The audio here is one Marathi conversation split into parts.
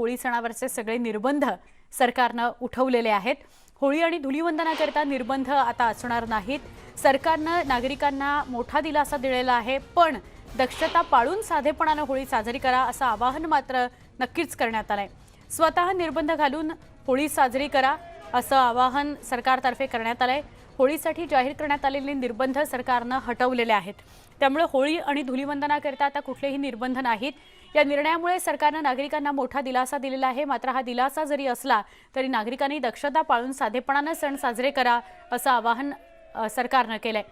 होळी सणावरचे सगळे निर्बंध सरकारनं उठवलेले आहेत। होळी आणि धुलीवंदनाकरता निर्बंध आता असणार नाहीत। सरकारनं नागरिकांना मोठा दिलासा दिलेला आहे, पण दक्षता पाळून साधेपणाने होळी साजरी करा असं आवाहन मात्र नक्कीच करण्यात आलंय। स्वतः निर्बंध घालून होळी साजरी करा असं आवाहन सरकारतर्फे करण्यात आलंय। होळीसाठी जाहीर करण्यात आलेले निर्बंध सरकारनं हटवलेले आहेत, त्यामुळे होळी आणि धुलीवंदनाकरता आता कुठलेही निर्बंध नाहीत। या निर्णयामुळे सरकारनं नागरिकांना मोठा दिलासा दिलेला आहे। मात्र हा दिलासा जरी असला तरी नागरिकांनी दक्षता पाळून साधेपणाने सण साजरे करा असं आवाहन सरकारनं केलंय।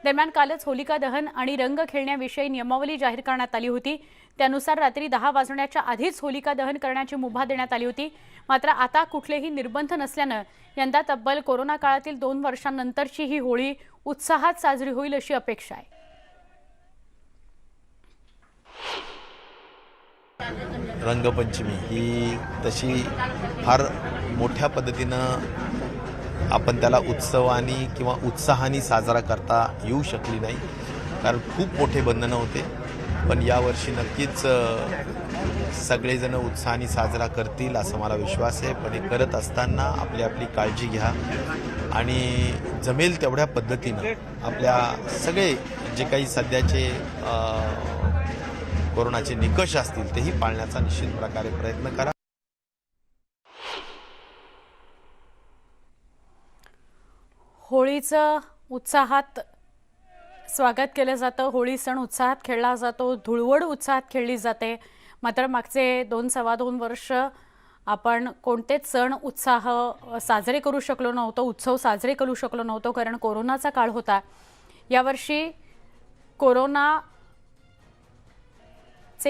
दरम्यान कालच होलिका दहन आणि रंग खेळण्याविषयी नियमावली जाहीर करण्यात आली होती। त्यानुसार रात्री 10 वाजण्याच्या आधीच होलिका दहन करण्याची मुभा देण्यात आली होती। मात्र आता कुठलेही निर्बंध नसल्यानं यंदा तब्बल कोरोना काळातील 2 वर्षांनंतरची ही होळी उत्साहात साजरी होईल अशी अपेक्षा आहे। रंगपंचमी ही तशी फार मोठ्या पद्धतीनं आपण त्याला उत्सवानी किंवा उत्साहाने साजरा करता येऊ शकली नाही, कारण खूप मोठे बंधनं होते। पण यावर्षी नक्कीच सगळेजण उत्साहाने साजरा करतील असं मला विश्वास आहे। पण हे करत असताना आपली आपली काळजी घ्या आणि जमेल तेवढ्या पद्धतीनं आपल्या सगळे जे काही सध्याचे कोरोनाचे निकष असतील तेही पाळण्याचा निश्चित प्रकारे प्रयत्न करा। होळीचं उत्साहात स्वागत केलं जातं। होळी सण उत्साहात खेळला जातो, धुळवड उत्साहात खेळली जाते। मात्र मागचे 2-2.25 वर्ष आपण कोणतेच सण उत्साह साजरे करू शकलो नव्हतो, उत्सव साजरे करू शकलो नव्हतो, कारण कोरोनाचा काळ होता। यावर्षी कोरोनाचे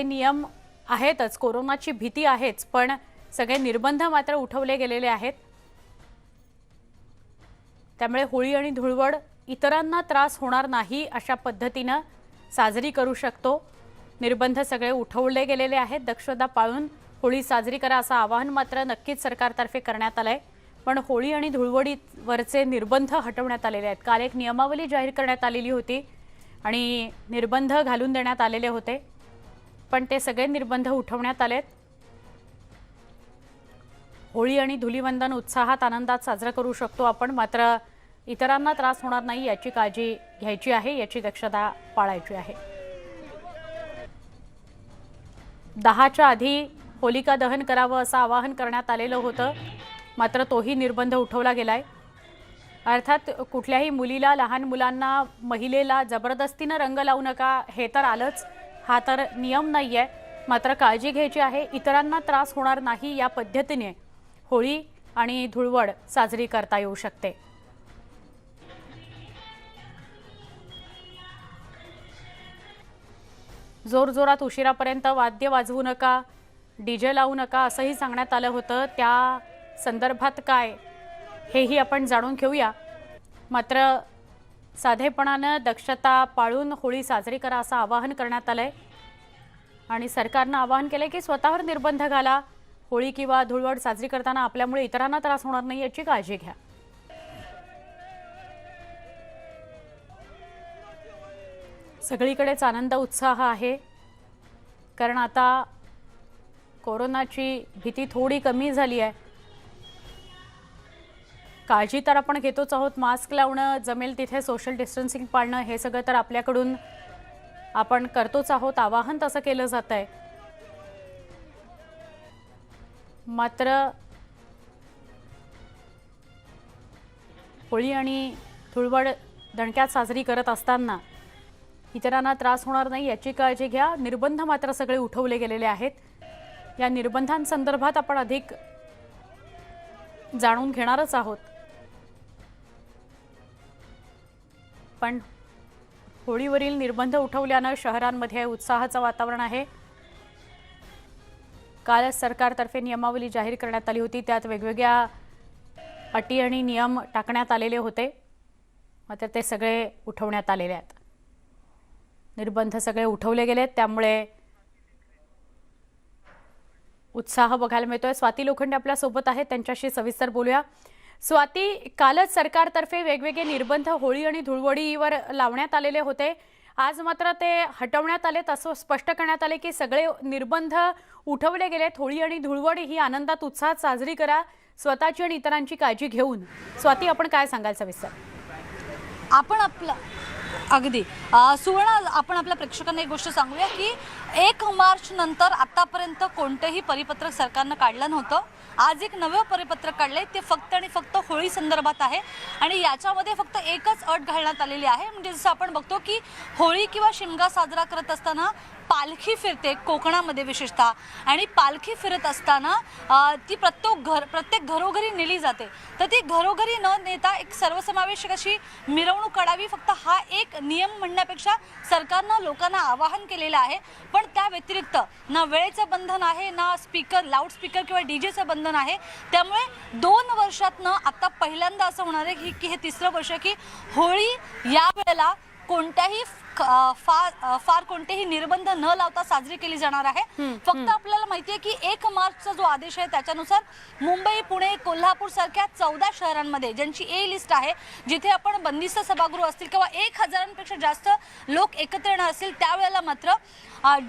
नियम आहेतच, कोरोनाची भीती आहेच, पण सगळे निर्बंध मात्र उठवले गेलेले आहेत। त्यामुळे होळी आणि धुळवड इतरांना त्रास होणार नाही अशा पद्धतीने साजरी करू शकतो। निर्बंध सगळे उठवले गेलेले आहेत। दक्षता पाळून होळी साजरी करा असं आवाहन मात्र नक्कीच सरकारतर्फे करण्यात आलंय। पण होळी आणि धुळवडीवरचे निर्बंध हटवण्यात आलेले आहेत। काल एक नियमावली जाहीर करण्यात आलेली होती आणि निर्बंध घालून देण्यात आलेले होते, पण ते सगळे निर्बंध उठवण्यात आलेत। होळी आणि धुलीवंदन उत्साहात आनंदात साजरा करू शकतो आपण, मात्र इतरांना त्रास होणार नाही याची काळजी घ्यायची आहे, याची दक्षता पाळायची आहे। 10च्या आधी होलिका दहन करावं असं आवाहन करण्यात आलेलं होतं, मात्र तोही निर्बंध उठवला गेलाय। अर्थात कुठल्याही मुलीला, लहान मुलांना, महिलेला जबरदस्तीने रंग लावू नका हे तर आलंच, हा तर नियम नाहीये। मात्र काळजी घ्यायची आहे, इतरांना त्रास होणार नाही या पद्धतीने होळी आणि धुळवड साजरी करता येऊ शकते। जोरजोरात उशिरापर्यंत वाद्य वाजवू नका, डीजे लावू नका असंही सांगण्यात आलं होतं। त्या संदर्भात काय हेही आपण जाणून घेऊया। मात्र साधेपणाने दक्षता पाळून होळी साजरी करा असं आवाहन करण्यात आलंय आणि सरकारनं आवाहन केलंय की स्वतःवर निर्बंध घाला, होळी किंवा धुळवड साजरी करताना आपल्यामुळे इतरांना त्रास होणार नाही याची काळजी घ्या। सगळीकडेच आनंद उत्साह आहे, कारण आता कोरोनाची भीती थोडी कमी झाली आहे। काळजी तर आपण घेतोच आहोत, मास्क लावणं, जमेल तिथे सोशल डिस्टन्सिंग पाळणं हे सगळं तर आपल्याकडून आपण करतोच आहोत, आवाहन तसं केलं जातंय। मात्र होळी आणि धुळवड दणक्यात साजरी करत असताना इतरांना त्रास होणार नाही याची काळजी घ्या। निर्बंध मात्र सगळे उठवले गेलेले आहेत। या निर्बंधांसंदर्भात आपण अधिक जाणून घेणारच आहोत, पण होळीवरील निर्बंध उठवल्यानं शहरांमध्ये उत्साहाचं वातावरण आहे। कालच सरकारतर्फे नियमावली जाहीर करण्यात आली होती, त्यात वेगवेगळ्या अटी आणि नियम टाकण्यात आलेले होते, मात्र ते सगळे उठवण्यात आलेले आहेत। निर्बंध सगळे उठवले गेलेत, त्यामुळे उत्साह बघायला मिळतोय। स्वाती लोखंडे आपल्या सोबत आहेत, त्यांच्याशी सविस्तर बोलूया। स्वाती, कालच सरकारतर्फे वेगवेगळे निर्बंध होळी आणि धुळवडीवर लावण्यात आलेले होते आज मात्र ते हटवण्यात आलेत, असं स्पष्ट करण्यात आले की सगळे निर्बंध उठवले गेलेत. होळी आणि धुळवड ही आनंदात उत्साहात साजरी करा, स्वतःची आणि इतरांची काळजी घेऊन. स्वाती, आपण काय सांगाल सविस्तर? आपण आपलं अगदी सुवर्ण, आपण आपल्या प्रेक्षकांना एक गोष्ट सांगूया की 1 मार्च नंतर आतापर्यंत कोणतेही परिपत्रक सरकारनं काढलं नव्हतं. आज एक नवं परिपत्रक काढले, ते फक्त आणि फक्त होळी संदर्भात आहे आणि याच्यामध्ये फक्त एकच अट घालण्यात आलेली आहे. म्हणजे जसं आपण बघतो की होळी किंवा शिमगा साजरा करत असताना पालखी फिरते कोकणामध्ये विशेषतः, आणि पालखी फिरत असताना ती प्रत्येक घरोघरी नेली जाते. तर ती घरोघरी न नेता एक सर्वसमावेशक अशी मिरवणूक काढावी, फक्त हा एक नियम म्हणण्यापेक्षा सरकारनं लोकांना आवाहन केलेलं आहे. पण त्या व्यतिरिक्त ना वेळेचं बंधन आहे, ना लाऊडस्पीकर किंवा डीजेचं बंधन आहे. त्यामुळे 2 वर्षातनं आता पहिल्यांदा असं होणार आहे की हे 3रं वर्ष की होळी या वेळेला कोणत्याही फार कोणतेही निर्बंध न लावता साजरी केली जाणार आहे. फक्त आपल्याला माहिती आहे की 1 मार्चचा जो आदेश आहे त्याच्यानुसार मुंबई, पुणे, कोल्हापूर सारख्या 14 शहरांमध्ये ज्यांची ए लिस्ट आहे, जिथे आपण बंदिस्त सभागृह असतील किंवा 1000पेक्षा जास्त लोक एकत्र येणार असतील, त्यावेळेला मात्र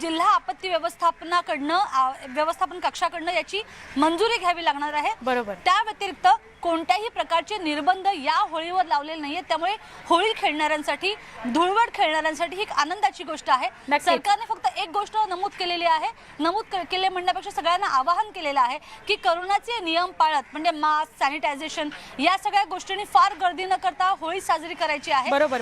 जिल्हा आपत्ती व्यवस्थापन कक्षाकडनं याची मंजुरी घ्यावी लागणार आहे. बरोबर. त्या व्यतिरिक्त कोणत्याही प्रकारचे निर्बंध या होळीवर लावलेले नाहीये. त्यामुळे होळी खेळणाऱ्यांसाठी, धुळवड खेळणाऱ्यांसाठी ही एक आनंदाची गोष्ट आहे. सरकारने फक्त एक गोष्ट नमूद केलेली आहे, केले म्हणण्यापेक्षा सगळ्यांना आवाहन केलेलं आहे की करोनाचे नियम पाळत, म्हणजे मास्क, सॅनिटायझेशन या सगळ्या गोष्टींनी फार गर्दी न करता होळी साजरी करायची आहे. बरोबर.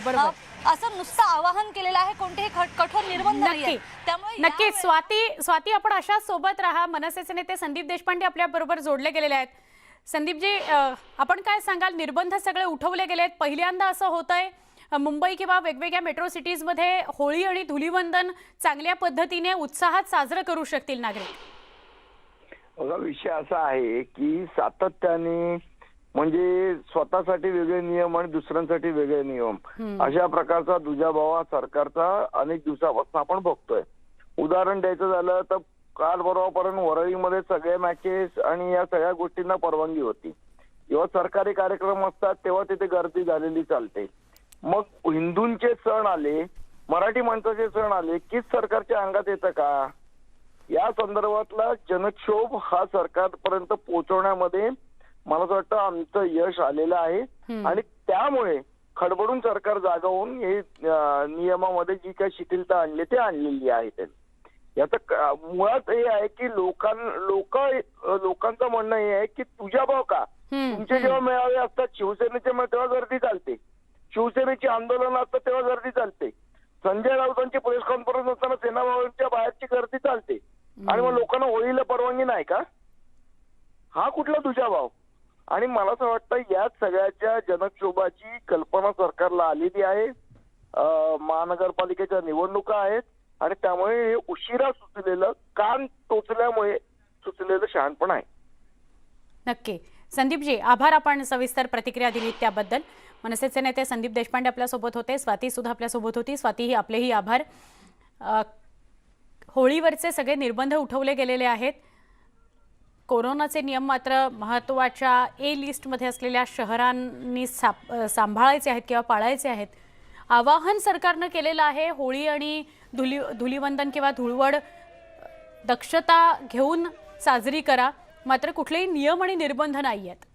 असं नुसतं आवाहन केलेलं आहे, कोणतेही कठोर निर्बंध नाहीये. त्यामुळे नक्की स्वाती, आपण अशाच सोबत राहा. मनसेचे नेते संदीप देशपांडे आपल्या बरोबर जोडले गेलेले आहेत. संदीपजी, आपण काय सांगाल? निर्बंध सगळे उठवले गेलेत, पहिल्यांदा असं होतंय मुंबई किंवा वेगवेगळ्या मेट्रो सिटीजमध्ये होळी आणि धुलीवंदन चांगल्या पद्धतीने उत्साहात साजरं करू शकतील नागरिक. बघा, विषय असा आहे की सातत्याने म्हणजे स्वतःसाठी वेगळे नियम आणि दुसऱ्यांसाठी वेगळे नियम अशा प्रकारचा दुजाभाव सरकारचा अनेक दिवसापासून आपण बघतोय. उदाहरण द्यायचं झालं तर काल परवापर्यंत वरळीमध्ये सगळे मॅचेस आणि या सगळ्या गोष्टींना परवानगी होती. जेव्हा सरकारी कार्यक्रम असतात तेव्हा तिथे गर्दी झालेली चालते. मग हिंदूंचे सण आले, मराठी माणसाचे सण आले की सरकारच्या अंगात येतं का? या संदर्भातला जनक्षोभ हा सरकारपर्यंत पोहोचवण्यामध्ये मला असं वाटतं आमचं यश आलेलं आहे. आणि त्यामुळे खडबडून सरकार जागा होऊन हे नियमामध्ये जी काही शिथिलता आणली ते आणलेली आहे. त्यांनी याचं मुळात हे आहे की लोकांचं म्हणणं हे आहे की तुझ्या भाव का, तुमचे जेव्हा मेळावे असतात शिवसेनेचे, तेव्हा गर्दी चालते, शिवसेनेची आंदोलन असतात तेव्हा गर्दी चालते, संजय राऊतांची प्रेस कॉन्फरन्स असताना सेना भवनच्या बाहेरची गर्दी चालते, आणि मग लोकांना होळीला परवानगी नाही का? हा कुठला तुझ्या भाव? आणि मला असं वाटतं या सगळ्याच्या जनक्षोभाची कल्पना सरकारला आलेली आहे. महानगरपालिकेच्या निवडणुका आहेत आणि त्यामुळे हे उशिरा सुचलेलं, कान टोचल्यामुळे सुचलेलं शहाणपण आहे. नक्की. संदीपजी, आभार. आपण सविस्तर प्रतिक्रिया दिलीत त्याबद्दल. मनसेचे नेते संदीप देशपांडे आपल्यासोबत होते, स्वाती सुद्धा आपल्यासोबत होती. स्वातीही आपलेही आभार. होळीवरचे सगळे निर्बंध उठवले गेलेले आहेत. कोरोनाचे नियम मात्र महत्त्वाच्या ए लिस्टमध्ये असलेल्या शहरांनी सांभाळायचे आहेत किंवा पाळायचे आहेत. आवाहन सरकारनं केलेलं आहे, होळी आणि धुलीवंदन किंवा धुळवड दक्षता घेऊन साजरी करा, मात्र कुठलेही नियम आणि निर्बंध नाही आहेत.